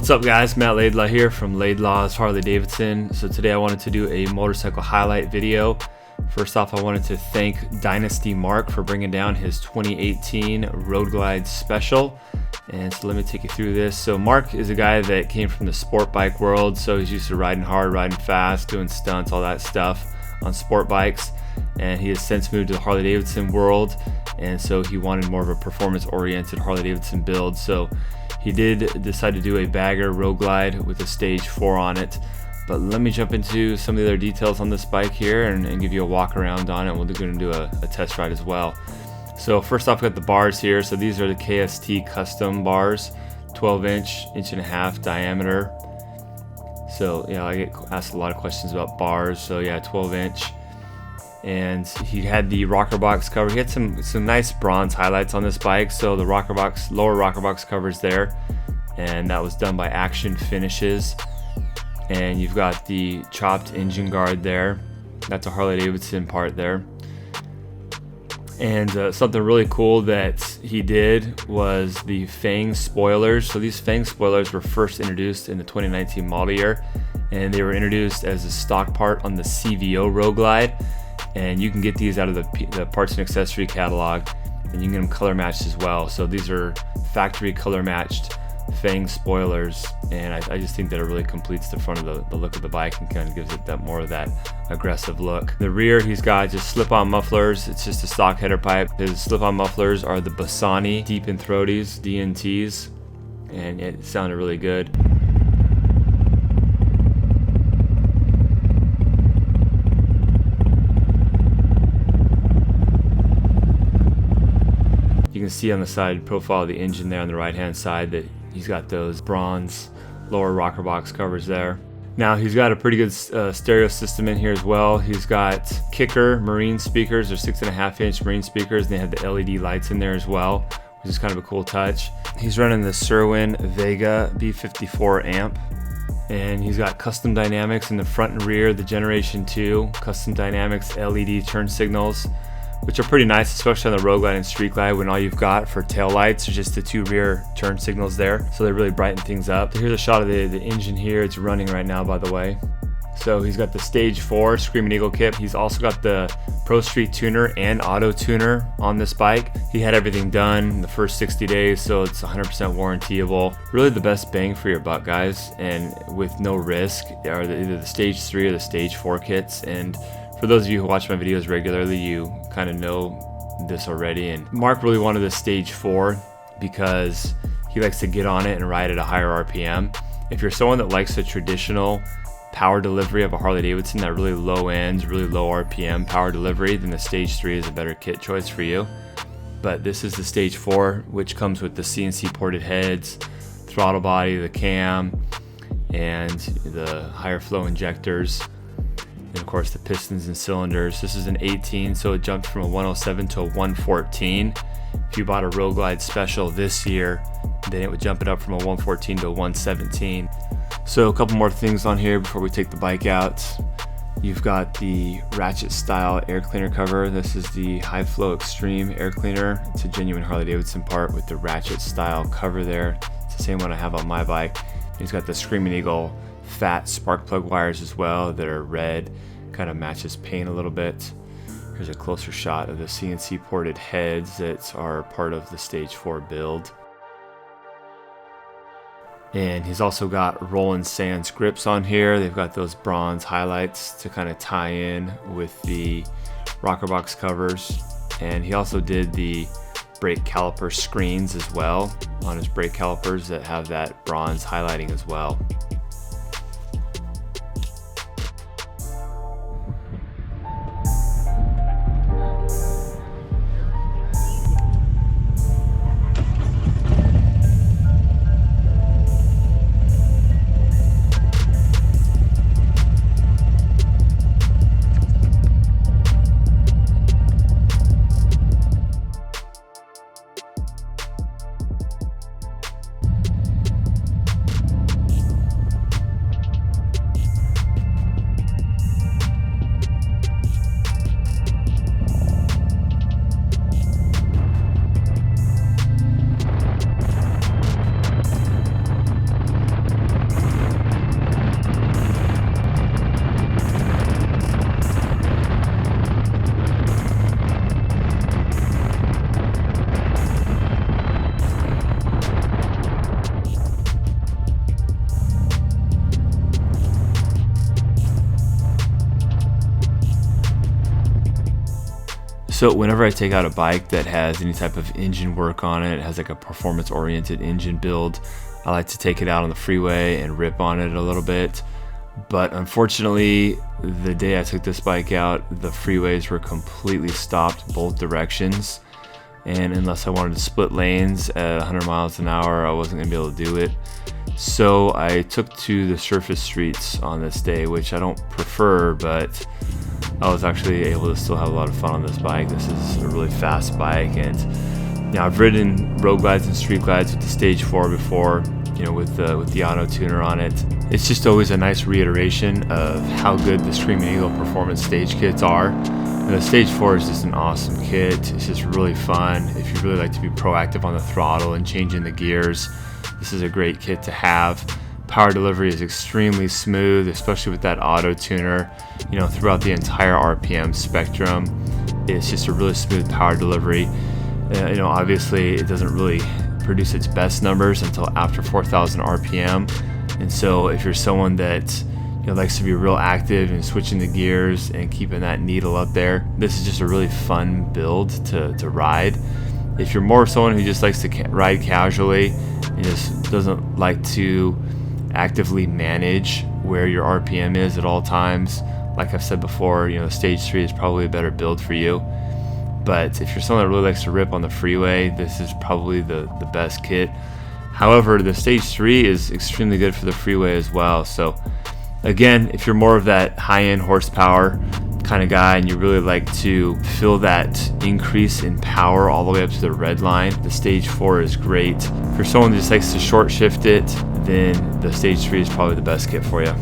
What's up guys, Matt Laidlaw here from Laidlaw's Harley-Davidson. So today I wanted to do a motorcycle highlight video. First off, I wanted to thank Dynasty Mark for bringing down his 2018 Road Glide Special. And so let me take you through this. So Mark is a guy that came from the sport bike world, so he's used to riding hard, riding fast, doing stunts, all that stuff on sport bikes. And he has since moved to the Harley-Davidson world, and so he wanted more of a performance-oriented Harley-Davidson build. So he did decide to do a bagger Road Glide with a stage 4 on it. But let me jump into some of the other details on this bike here and give you a walk around on it. We're going to do a test ride as well. So first off, we got the bars here. So these are the Kst Custom Bars, 12-inch, 1.5-inch diameter. So yeah, I get asked a lot of questions about bars. So yeah, 12-inch. And he had the rocker box cover. He had some nice bronze highlights on this bike. So the rocker box, lower rocker box covers there, and that was done by Action Finishes. And you've got the chopped engine guard there. That's a Harley-Davidson part there. And something really cool that he did was the Fang Spoilers. So these Fang Spoilers were first introduced in the 2019 model year, and they were introduced as a stock part on the CVO Road Glide. And you can get these out of the parts and accessory catalog, and you can get them color matched as well. So these are factory color matched Fang Spoilers, and I just think that it really completes the front of the look of the bike and kind of gives it that more of that aggressive look. The rear, he's got just slip-on mufflers. It's just a stock header pipe. His slip-on mufflers are the Bassani Deep and Throaties DNTs, and it sounded really good. You can see on the side profile of the engine there on the right hand side that he's got those bronze lower rocker box covers there. Now he's got a pretty good stereo system in here as well. He's got Kicker marine speakers. They're 6.5-inch marine speakers, and they have the LED lights in there as well, which is kind of a cool touch. He's running the Serwin Vega B54 amp, and he's got custom dynamics in the front and rear, the Generation 2 custom dynamics LED turn signals, which are pretty nice, especially on the Road Glide and Street Glide when all you've got for tail lights are just the 2 rear turn signals there. So they really brighten things up. Here's a shot of the engine here. It's running right now, by the way. So he's got the Stage 4 Screamin Eagle kit. He's also got the Pro Street tuner and auto tuner on this bike. He had everything done in the first 60 days, so it's 100% warrantyable. Really the best bang for your buck, guys, and with no risk are either the Stage 3 or the Stage 4 kits. And for those of you who watch my videos regularly, you kind of know this already. And Mark really wanted the Stage 4 because he likes to get on it and ride at a higher RPM. If you're someone that likes the traditional power delivery of a Harley-Davidson, that really low end, really low RPM power delivery, then the Stage 3 is a better kit choice for you. But this is the Stage 4, which comes with the CNC ported heads, throttle body, the cam, and the higher flow injectors. And of course the pistons and cylinders. This is an 18, so it jumped from a 107 to a 114. If you bought a Road Glide Special this year, then it would jump it up from a 114 to a 117. So a couple more things on here before we take the bike out. You've got the Ratchet style air cleaner cover. This is the High Flow Extreme air cleaner. It's a genuine Harley-Davidson part with the Ratchet style cover there. It's the same one I have on my bike. He's got the Screamin Eagle fat spark plug wires as well that are red, kind of matches paint a little bit. Here's a closer shot of the CNC ported heads that are part of the Stage 4 build. And he's also got Roland Sands grips on here. They've got those bronze highlights to kind of tie in with the rocker box covers. And he also did the brake caliper screens as well on his brake calipers that have that bronze highlighting as well. So whenever I take out a bike that has any type of engine work on it, it has like a performance oriented engine build, I like to take it out on the freeway and rip on it a little bit. But unfortunately, the day I took this bike out, the freeways were completely stopped both directions. And unless I wanted to split lanes at 100 miles an hour, I wasn't gonna be able to do it. So I took to the surface streets on this day, which I don't prefer, but I was actually able to still have a lot of fun on this bike. This is a really fast bike, and I've ridden road glides and street glides with the Stage 4 before, with the auto tuner on it. It's just always a nice reiteration of how good the Screamin Eagle performance stage kits are. The Stage 4 is just an awesome kit. It's just really fun. If you really like to be proactive on the throttle and changing the gears, this is a great kit to have. Power delivery is extremely smooth, especially with that auto tuner. Throughout the entire RPM spectrum, it's just a really smooth power delivery. Obviously it doesn't really produce its best numbers until after 4,000 RPM. And so if you're someone that likes to be real active and switching the gears and keeping that needle up there, this is just a really fun build to ride. If you're more someone who just likes to ride casually and just doesn't like to actively manage where your RPM is at all times, like I've said before, Stage 3 is probably a better build for you. But if you're someone that really likes to rip on the freeway, this is probably the best kit. However, the Stage 3 is extremely good for the freeway as well. So again, if you're more of that high-end horsepower kind of guy and you really like to feel that increase in power all the way up to the red line, the Stage 4 is great. For someone that just likes to short shift it, then the Stage 3 is probably the best kit for you.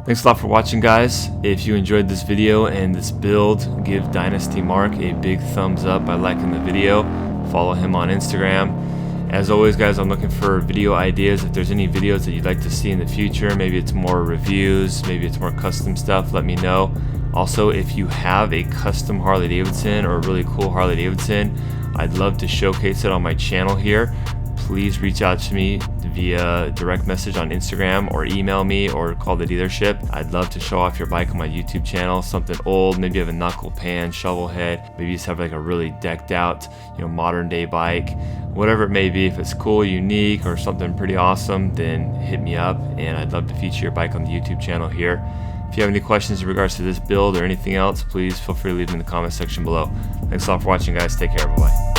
Thanks a lot for watching, guys. If you enjoyed this video and this build, give Dynasty Mark a big thumbs up by liking the video. Follow him on Instagram. As always, guys, I'm looking for video ideas. If there's any videos that you'd like to see in the future, maybe it's more reviews, maybe it's more custom stuff, let me know. Also, if you have a custom Harley-Davidson or a really cool Harley-Davidson, I'd love to showcase it on my channel here. Please reach out to me via direct message on Instagram or email me or call the dealership. I'd love to show off your bike on my YouTube channel, something old, maybe you have a knuckle pan, shovel head, maybe you just have like a really decked out, modern day bike. Whatever it may be, if it's cool, unique, or something pretty awesome, then hit me up and I'd love to feature your bike on the YouTube channel here. If you have any questions in regards to this build or anything else, please feel free to leave them in the comment section below. Thanks a lot for watching, guys. Take care. Bye-bye.